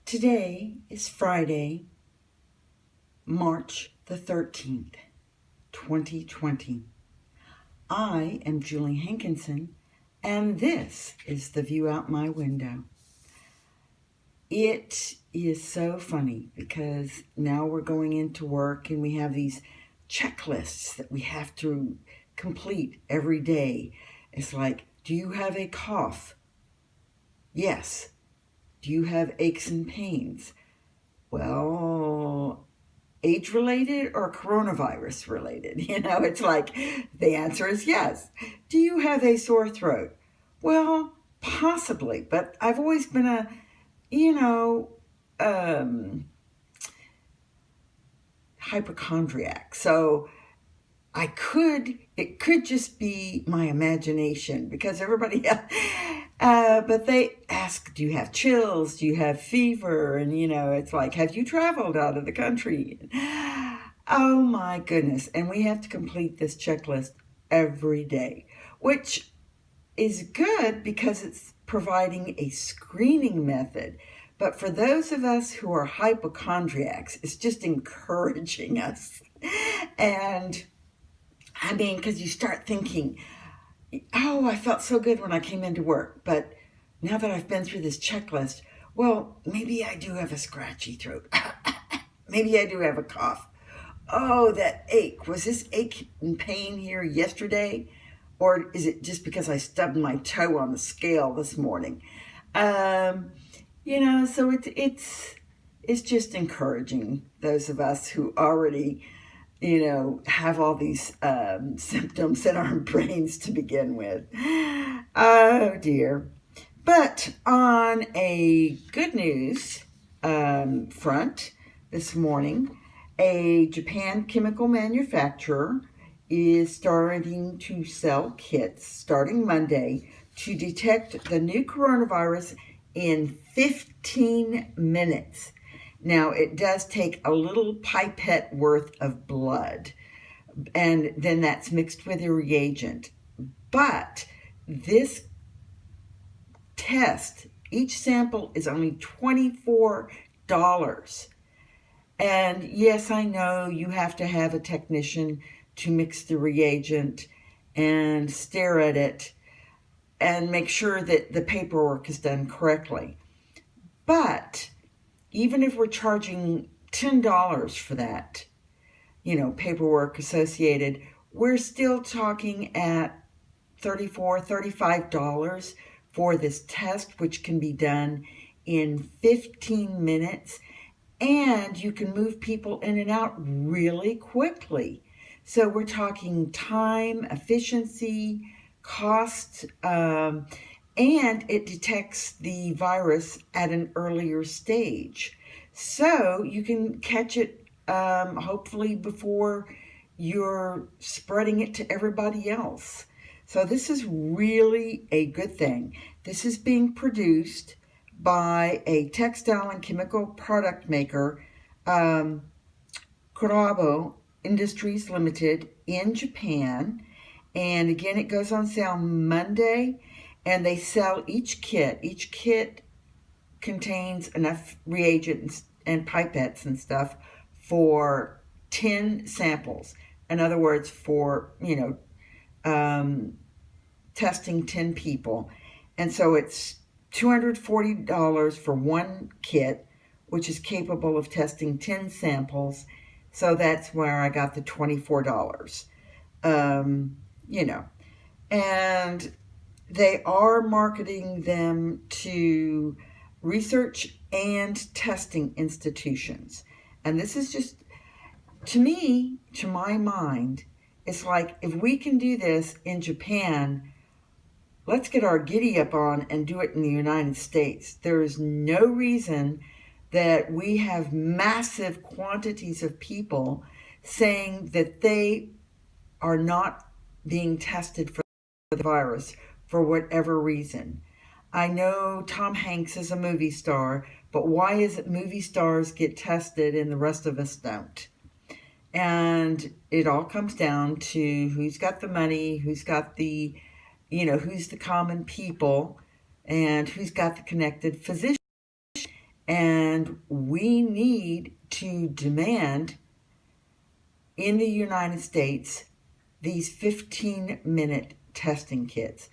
Today is Friday, March the 13th, 2020. I am Julie Hankinson, and this is the view out my window. It is so funny because now we're going into work and we have these checklists that we have to complete every day. It's like, do you have a cough? Yes. Do you have aches and pains? Well, age-related or coronavirus-related? It's like the answer is yes. Do you have a sore throat? Well, possibly, but I've always been a, hypochondriac. So it could just be my imagination because everybody but they ask, do you have chills? Do you have fever? And, it's like, have you traveled out of the country? Oh, my goodness. And we have to complete this checklist every day, which is good because it's providing a screening method. But for those of us who are hypochondriacs, it's just encouraging us. And, because you start thinking, oh, I felt so good when I came into work, but now that I've been through this checklist, well, maybe I do have a scratchy throat. Maybe I do have a cough. Oh, that ache. Was this ache and pain here yesterday? Or is it just because I stubbed my toe on the scale this morning? So it's just encouraging those of us who already have all these symptoms in our brains to begin with. Oh, dear. But on a good news front this morning, a Japan chemical manufacturer is starting to sell kits starting Monday to detect the new coronavirus in 15 minutes. Now, it does take a little pipette worth of blood, and then that's mixed with a reagent. But this test, each sample is only $24. And yes, I know you have to have a technician to mix the reagent and stare at it and make sure that the paperwork is done correctly. But even if we're charging $10 for that, paperwork associated, we're still talking at $34, $35 for this test, which can be done in 15 minutes. And you can move people in and out really quickly. So we're talking time, efficiency, cost, and it detects the virus at an earlier stage. So you can catch it hopefully before you're spreading it to everybody else. So this is really a good thing. This is being produced by a textile and chemical product maker, Kurano Industries Ltd. In Japan. And again, it goes on sale Monday. And they sell each kit. Each kit contains enough reagents and pipettes and stuff for 10 samples. In other words, for, testing 10 people. And so it's $240 for one kit, which is capable of testing 10 samples. So that's where I got the $24. And they are marketing them to research and testing institutions. And this is just, to me, to my mind, it's like, if we can do this in Japan, let's get our giddy up on and do it in the United States. There is no reason that we have massive quantities of people saying that they are not being tested for the virus for whatever reason. I know Tom Hanks is a movie star, but why is it movie stars get tested and the rest of us don't? And it all comes down to who's got the money, who's got the, who's the common people, and who's got the connected physician. And we need to demand in the United States these 15-minute testing kits.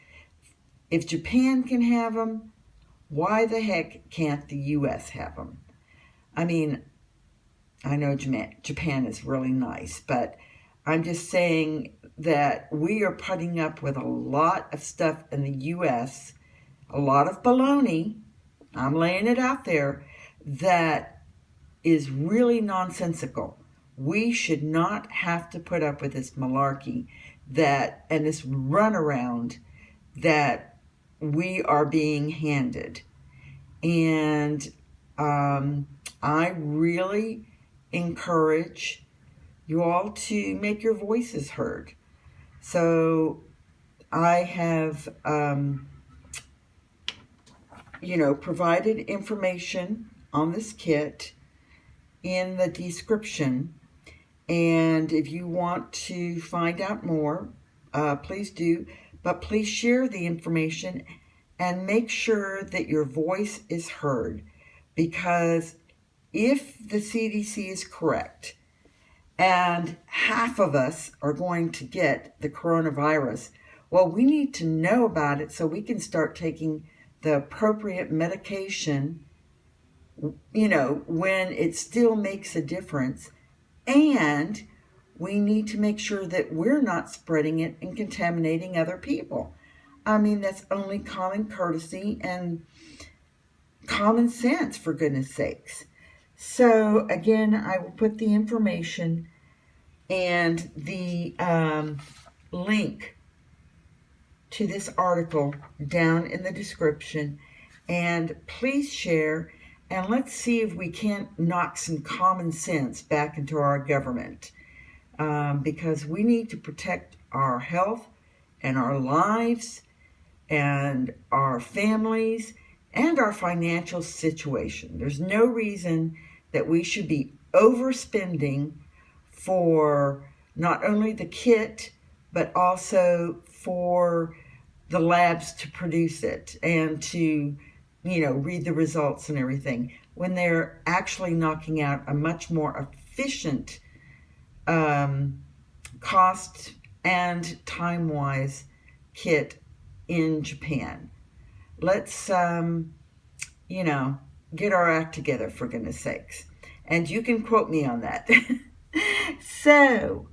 If Japan can have them, why the heck can't the U.S. have them? I mean, I know Japan is really nice, but I'm just saying that we are putting up with a lot of stuff in the U.S., a lot of baloney, I'm laying it out there, that is really nonsensical. We should not have to put up with this malarkey and this runaround that we are being handed. And I really encourage you all to make your voices heard. So I have, provided information on this kit in the description. And if you want to find out more, please do. But please share the information and make sure that your voice is heard. Because if the CDC is correct, and half of us are going to get the coronavirus, well, we need to know about it so we can start taking the appropriate medication, when it still makes a difference. And we need to make sure that we're not spreading it and contaminating other people. I mean, that's only common courtesy and common sense, for goodness sakes. So, again, I will put the information and the link to this article down in the description. And please share, and let's see if we can't knock some common sense back into our government. Because we need to protect our health and our lives and our families and our financial situation. There's no reason that we should be overspending for not only the kit, but also for the labs to produce it and to, read the results and everything, when they're actually knocking out a much more efficient cost and time-wise kit in Japan. Let's, get our act together, for goodness sakes. And you can quote me on that. So,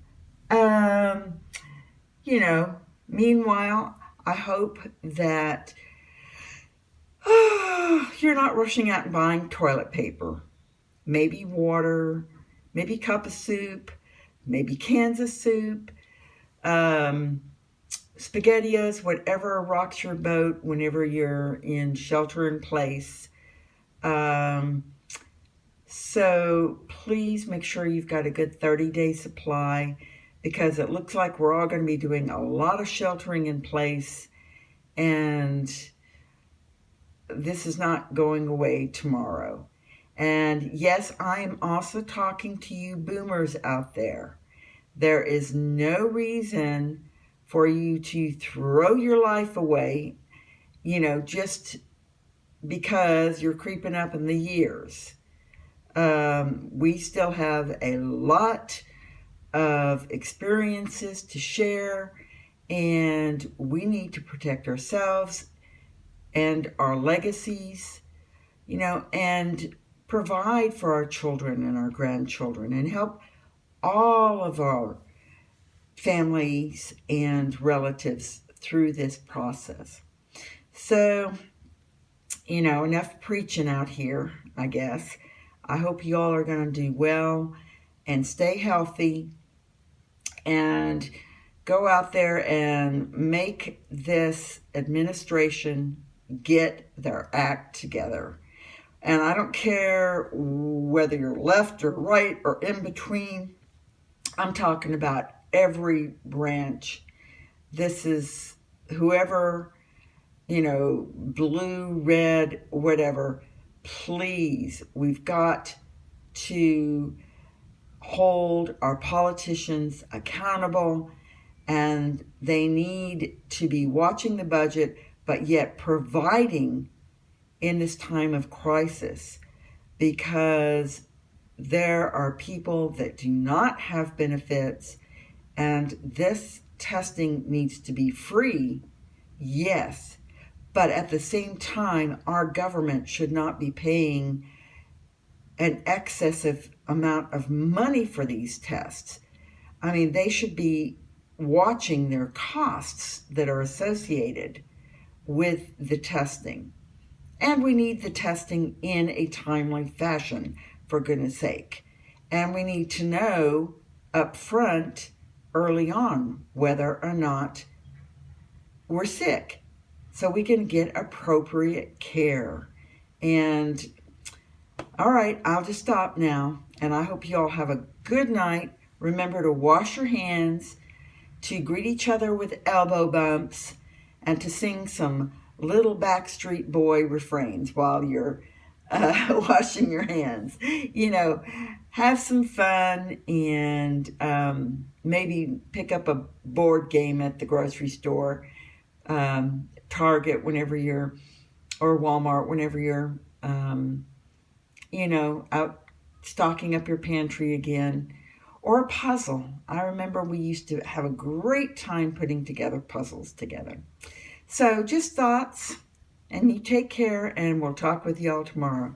meanwhile, I hope that you're not rushing out and buying toilet paper. Maybe water, maybe cup of soup, maybe cans of soup, SpaghettiOs, whatever rocks your boat whenever you're in shelter in place. So please make sure you've got a good 30-day supply, because it looks like we're all going to be doing a lot of sheltering in place, and this is not going away tomorrow. And yes, I am also talking to you boomers out there. There is no reason for you to throw your life away, just because you're creeping up in the years. We still have a lot of experiences to share, and we need to protect ourselves and our legacies, and provide for our children and our grandchildren and help all of our families and relatives through this process. So, enough preaching out here, I guess. I hope you all are going to do well and stay healthy and go out there and make this administration get their act together. And I don't care whether you're left or right or in between. I'm talking about every branch. This is whoever, blue, red, whatever. Please, we've got to hold our politicians accountable, and they need to be watching the budget, but yet providing in this time of crisis. because there are people that do not have benefits, and this testing needs to be free, yes, but at the same time, our government should not be paying an excessive amount of money for these tests. I mean, they should be watching their costs that are associated with the testing. And we need the testing in a timely fashion, for goodness sake. And we need to know up front, early on, whether or not we're sick, so we can get appropriate care. And all right, I'll just stop now, and I hope you all have a good night. Remember to wash your hands, to greet each other with elbow bumps, and to sing some little Backstreet Boy refrains while you're washing your hands. You know, have some fun, and maybe pick up a board game at the grocery store, Target whenever you're, or Walmart whenever you're, out stocking up your pantry again, or a puzzle. I remember we used to have a great time putting together puzzles together. So just thoughts, and you take care, and we'll talk with y'all tomorrow.